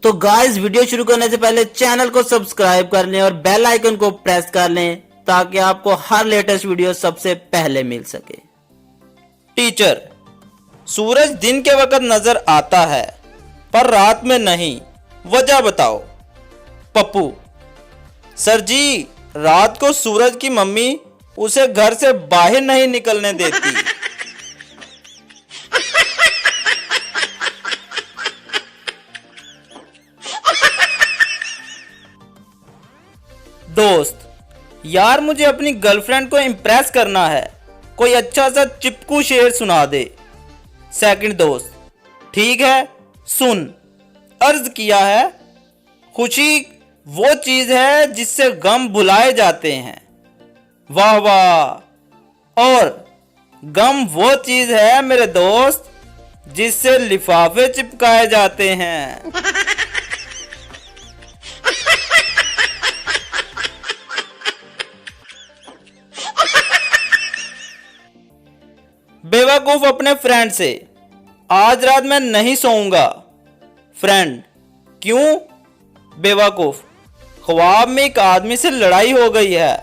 तो guys video शुरू करने से पहले चैनल को सब्सक्राइब कर लें और बेल आइकन को प्रेस कर लें ताकि आपको हर लेटेस्ट वीडियो सबसे पहले मिल सके। टीचर, सूरज दिन के वक्त नजर आता है पर रात में नहीं, वजह बताओ। पप्पू: सर जी, रात को सूरज की मम्मी उसे घर से बाहर नहीं निकलने देती। दोस्त: यार मुझे अपनी गर्लफ्रेंड को इम्प्रेस करना है, कोई अच्छा सा चिपकू शेर सुना दे। सेकंड दोस्त: ठीक है सुन। अर्ज किया है, खुशी वो चीज है जिससे गम भुलाए जाते हैं। वाह वाह। और गम वो चीज है मेरे दोस्त जिससे लिफाफे चिपकाए जाते हैं। बेवकूफ अपने फ्रेंड से: आज रात मैं नहीं सोऊंगा। फ्रेंड: क्यों? बेवकूफ: ख्वाब में एक आदमी से लड़ाई हो गई है।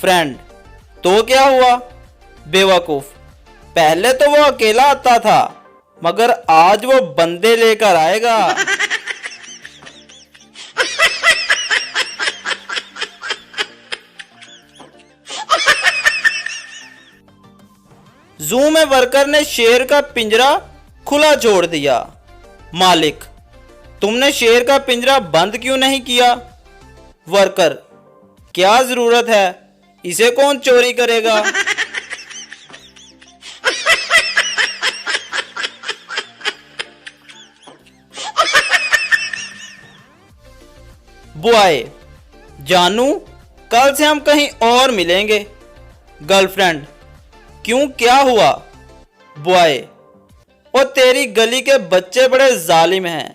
फ्रेंड: तो क्या हुआ? बेवकूफ: पहले तो वो अकेला आता था मगर आज वो बंदे लेकर आएगा। जू में वर्कर ने शेर का पिंजरा खुला छोड़ दिया। मालिक: तुमने शेर का पिंजरा बंद क्यों नहीं किया? वर्कर: क्या जरूरत है, इसे कौन चोरी करेगा? बॉय: जानू, कल से हम कहीं और मिलेंगे। गर्लफ्रेंड: क्यों, क्या हुआ? बॉय: और तेरी गली के बच्चे बड़े जालिम हैं,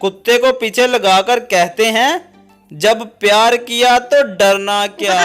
कुत्ते को पीछे लगाकर कहते हैं जब प्यार किया तो डरना क्या।